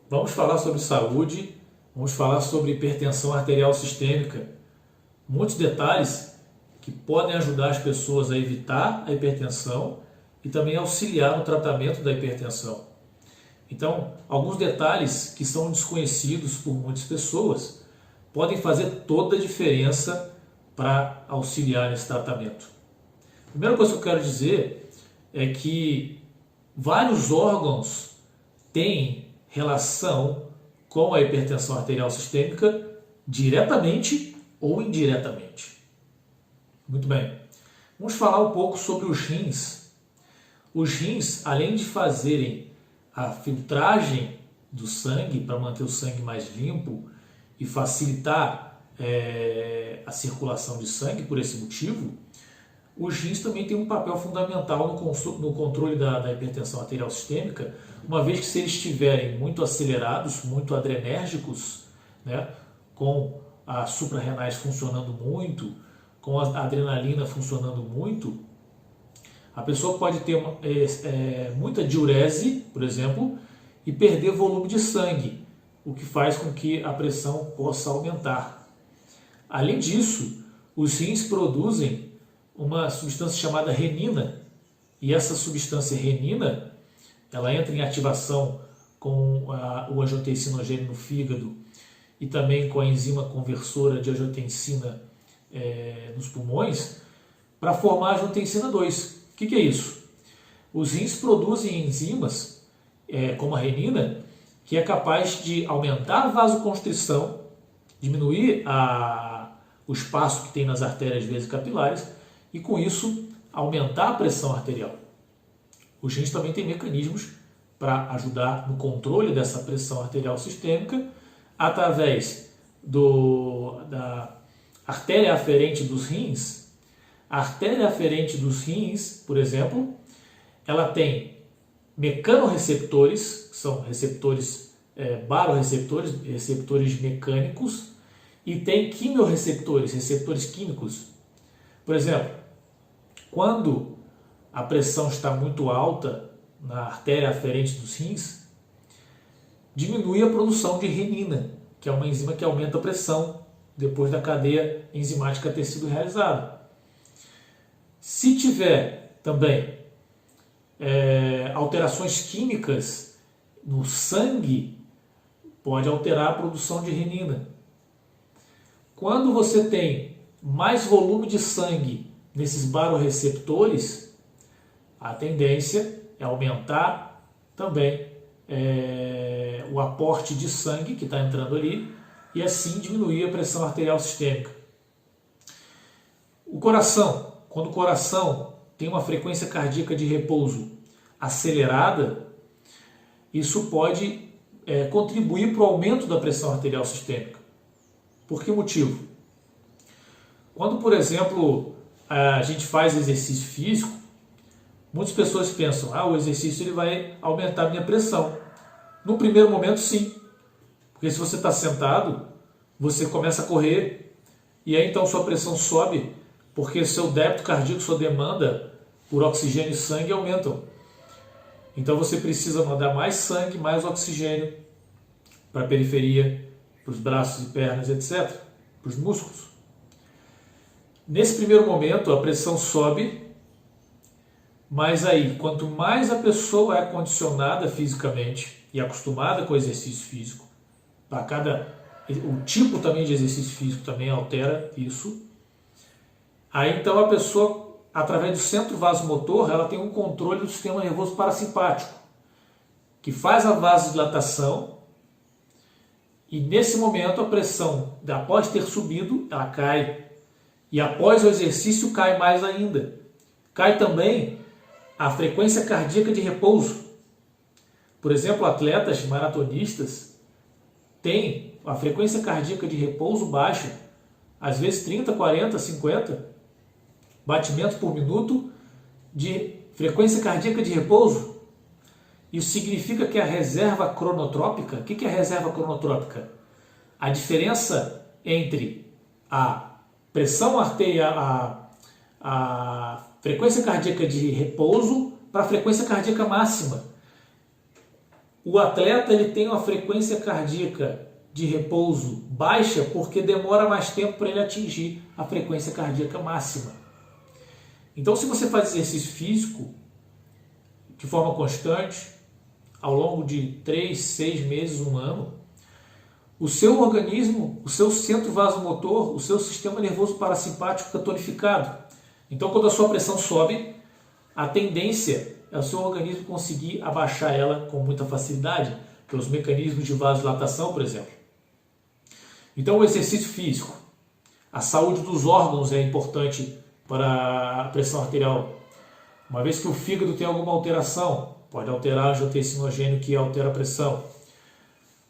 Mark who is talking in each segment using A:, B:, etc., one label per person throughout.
A: Vamos falar sobre saúde, vamos falar sobre hipertensão arterial sistêmica. Muitos detalhes que podem ajudar as pessoas a evitar a hipertensão e também auxiliar no tratamento da hipertensão. Então, alguns detalhes que são desconhecidos por muitas pessoas podem fazer toda a diferença para auxiliar nesse tratamento. A primeira coisa que eu quero dizer é que vários órgãos têm relação com a hipertensão arterial sistêmica diretamente ou indiretamente. Muito bem. Vamos falar um pouco sobre os rins. Os rins, além de fazerem a filtragem do sangue para manter o sangue mais limpo e facilitar a circulação de sangue por esse motivo, os rins também têm um papel fundamental no controle da hipertensão arterial sistêmica, uma vez que se eles estiverem muito acelerados, muito adrenérgicos, né, com as suprarrenais funcionando muito, com a adrenalina funcionando muito, a pessoa pode ter muita diurese, por exemplo, e perder volume de sangue, o que faz com que a pressão possa aumentar. Além disso, os rins produzem uma substância chamada renina, e essa substância renina, ela entra em ativação com o angiotensinogênio no fígado e também com a enzima conversora de angiotensina nos pulmões, para formar a angiotensina 2. O que é isso? Os rins produzem enzimas, como a renina, que é capaz de aumentar a vasoconstrição, diminuir o espaço que tem nas artérias vesicapilares e, com isso, aumentar a pressão arterial. Os rins também têm mecanismos para ajudar no controle dessa pressão arterial sistêmica através da artéria aferente dos rins. A artéria aferente dos rins, por exemplo, ela tem mecanorreceptores, que são receptores barorreceptores, receptores mecânicos, e tem quimiorreceptores, receptores químicos. Por exemplo, quando a pressão está muito alta na artéria aferente dos rins, diminui a produção de renina, que é uma enzima que aumenta a pressão depois da cadeia enzimática ter sido realizada. Se tiver também alterações químicas no sangue, pode alterar a produção de renina. Quando você tem mais volume de sangue nesses barorreceptores, a tendência é aumentar também o aporte de sangue que está entrando ali e assim diminuir a pressão arterial sistêmica. O coração, quando o coração tem uma frequência cardíaca de repouso acelerada, isso pode contribuir para o aumento da pressão arterial sistêmica. Por que motivo? Quando, por exemplo, a gente faz exercício físico, muitas pessoas pensam, o exercício ele vai aumentar a minha pressão. No primeiro momento, sim. Porque se você está sentado, você começa a correr e aí então sua pressão sobe, porque seu débito cardíaco, sua demanda por oxigênio e sangue aumentam. Então você precisa mandar mais sangue, mais oxigênio para a periferia, para os braços e pernas, etc., para os músculos. Nesse primeiro momento, a pressão sobe, mas aí, quanto mais a pessoa é condicionada fisicamente e acostumada com o exercício físico, o tipo também de exercício físico também altera isso, aí então a pessoa, através do centro vasomotor, ela tem um controle do sistema nervoso parasimpático, que faz a vasodilatação, e nesse momento a pressão, após ter subido, ela cai. E após o exercício cai mais ainda. Cai também a frequência cardíaca de repouso. Por exemplo, atletas maratonistas têm a frequência cardíaca de repouso baixa, às vezes 30, 40, 50 batimentos por minuto de frequência cardíaca de repouso. Isso significa que a reserva cronotrópica, o que é a reserva cronotrópica? A diferença entre a pressão arterial, a frequência cardíaca de repouso para a frequência cardíaca máxima. o atleta ele tem uma frequência cardíaca de repouso baixa porque demora mais tempo para ele atingir a frequência cardíaca máxima. Então, se você faz exercício físico de forma constante, ao longo de 3, 6 meses, 1 ano, o seu organismo, o seu centro vasomotor, o seu sistema nervoso parasimpático fica tonificado. Então, quando a sua pressão sobe, a tendência é o seu organismo conseguir abaixar ela com muita facilidade, pelos mecanismos de vasodilatação, por exemplo. Então, o exercício físico, a saúde dos órgãos é importante para a pressão arterial. Uma vez que o fígado tem alguma alteração, pode alterar o angiotensinogênio que altera a pressão.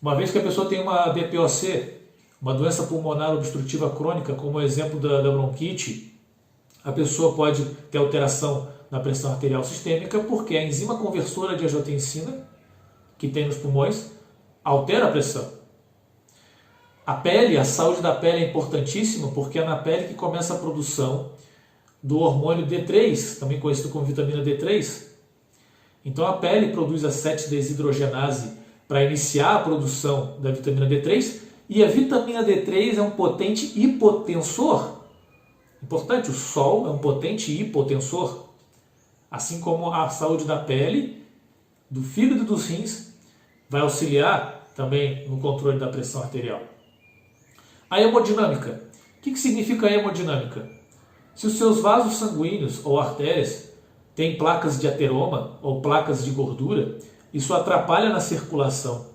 A: Uma vez que a pessoa tem uma DPOC, uma doença pulmonar obstrutiva crônica, como o exemplo da bronquite, a pessoa pode ter alteração na pressão arterial sistêmica porque a enzima conversora de angiotensina, que tem nos pulmões, altera a pressão. A pele, a saúde da pele é importantíssima porque é na pele que começa a produção do hormônio D3, também conhecido como vitamina D3. Então a pele produz a 7-desidrogenase para iniciar a produção da vitamina D3 e a vitamina D3 é um potente hipotensor. Importante, o sol é um potente hipotensor. Assim como a saúde da pele, do fígado e dos rins vai auxiliar também no controle da pressão arterial. A hemodinâmica. O que significa a hemodinâmica? Se os seus vasos sanguíneos ou artérias têm placas de ateroma ou placas de gordura, isso atrapalha na circulação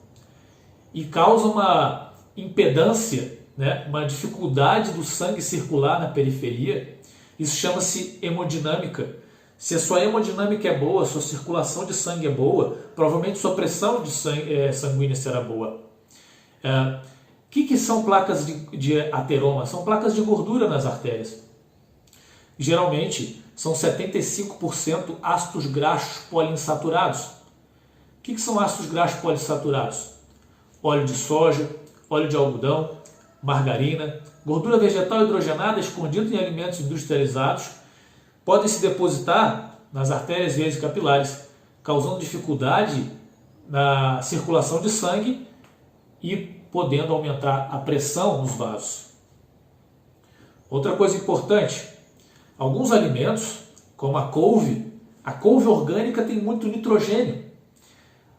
A: e causa uma impedância, uma dificuldade do sangue circular na periferia. Isso chama-se hemodinâmica. Se a sua hemodinâmica é boa, sua circulação de sangue é boa, provavelmente sua pressão de sanguínea será boa. O que são placas de ateroma? São placas de gordura nas artérias. Geralmente são 75% ácidos graxos poliinsaturados. O que são ácidos graxos poliinsaturados? Óleo de soja, óleo de algodão, margarina, gordura vegetal hidrogenada escondida em alimentos industrializados, podem se depositar nas artérias, veias e capilares, causando dificuldade na circulação de sangue e podendo aumentar a pressão nos vasos. Outra coisa importante, alguns alimentos, como a couve orgânica tem muito nitrogênio.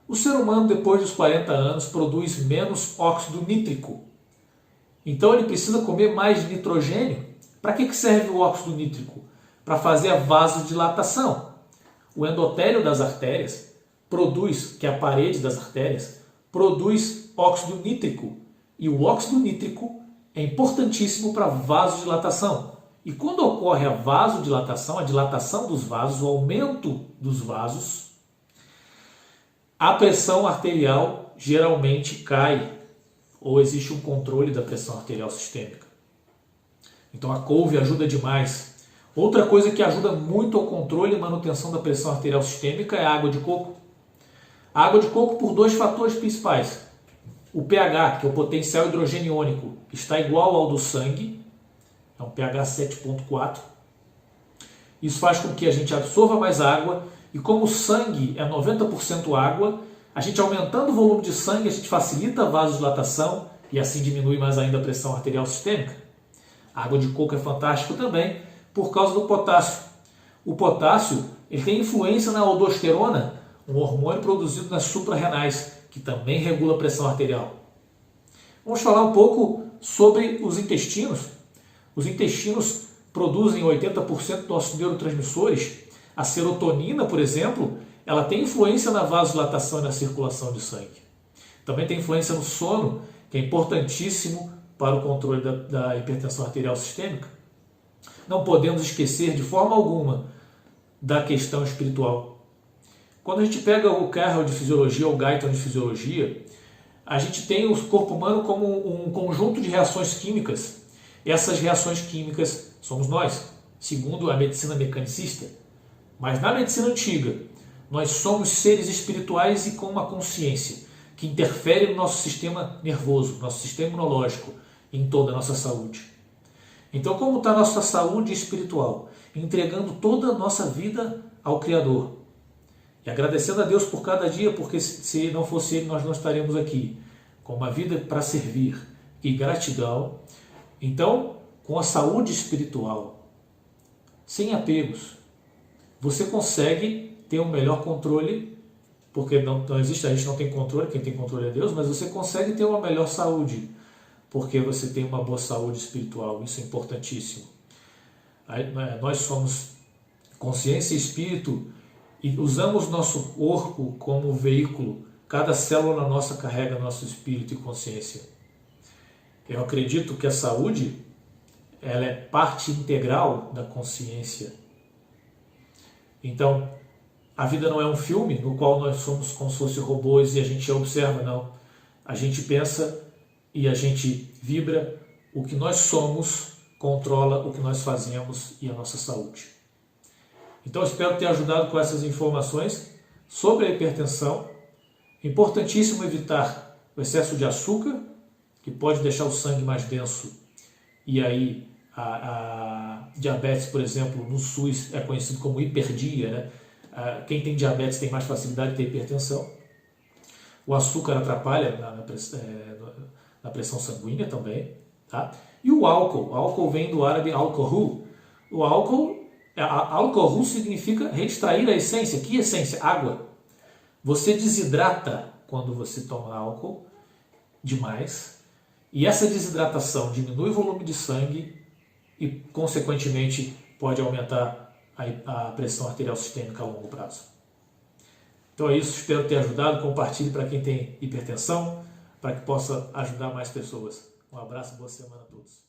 A: O ser humano, depois dos 40 anos, produz menos óxido nítrico. Então ele precisa comer mais nitrogênio. Para que serve o óxido nítrico? Para fazer a vasodilatação. O endotélio das artérias produz, que é a parede das artérias, produz óxido nítrico. E o óxido nítrico é importantíssimo para a vasodilatação. E quando ocorre a vasodilatação, a dilatação dos vasos, o aumento dos vasos, a pressão arterial geralmente cai, ou existe um controle da pressão arterial sistêmica. Então a couve ajuda demais. Outra coisa que ajuda muito ao controle e manutenção da pressão arterial sistêmica é a água de coco. A água de coco por 2 fatores principais. O pH, que é o potencial hidrogênio iônico, está igual ao do sangue, é um pH 7,4. Isso faz com que a gente absorva mais água e como o sangue é 90% água, a gente aumentando o volume de sangue, a gente facilita a vasodilatação e assim diminui mais ainda a pressão arterial sistêmica. A água de coco é fantástico também por causa do potássio. O potássio ele tem influência na aldosterona, um hormônio produzido nas suprarrenais, que também regula a pressão arterial. Vamos falar um pouco sobre os intestinos. Os intestinos produzem 80% dos nossos neurotransmissores. A serotonina, por exemplo, ela tem influência na vasodilatação e na circulação de sangue. Também tem influência no sono, que é importantíssimo para o controle da hipertensão arterial sistêmica. Não podemos esquecer de forma alguma da questão espiritual. Quando a gente pega o Carroll de fisiologia ou Guyton de fisiologia, a gente tem o corpo humano como um conjunto de reações químicas. Essas reações químicas somos nós, segundo a medicina mecanicista. Mas na medicina antiga, nós somos seres espirituais e com uma consciência que interfere no nosso sistema nervoso, nosso sistema imunológico, em toda a nossa saúde. Então, como está a nossa saúde espiritual? Entregando toda a nossa vida ao Criador. E agradecendo a Deus por cada dia, porque se não fosse Ele, nós não estaríamos aqui. Com uma vida para servir e gratidão. Então, com a saúde espiritual, sem apegos, você consegue ter um melhor controle, porque não existe, a gente não tem controle, quem tem controle é Deus, mas você consegue ter uma melhor saúde, porque você tem uma boa saúde espiritual, isso é importantíssimo. Nós somos consciência e espírito e usamos nosso corpo como veículo, cada célula nossa carrega nosso espírito e consciência. Eu acredito que a saúde, ela é parte integral da consciência. Então, a vida não é um filme no qual nós somos como se fossem robôs e a gente observa, não. A gente pensa e a gente vibra. O que nós somos controla o que nós fazemos e a nossa saúde. Então, eu espero ter ajudado com essas informações sobre a hipertensão. Importantíssimo evitar o excesso de açúcar, que pode deixar o sangue mais denso. E aí, a diabetes, por exemplo, no SUS é conhecido como hiperdia, né? Quem tem diabetes tem mais facilidade de ter hipertensão. O açúcar atrapalha na pressão sanguínea também. Tá? E o álcool vem do árabe alcohol. O álcool significa reextrair a essência. Que essência? Água. Você desidrata quando você toma álcool demais. E essa desidratação diminui o volume de sangue e, consequentemente, pode aumentar a pressão arterial sistêmica a longo prazo. Então é isso, espero ter ajudado. Compartilhe para quem tem hipertensão, para que possa ajudar mais pessoas. Um abraço, boa semana a todos.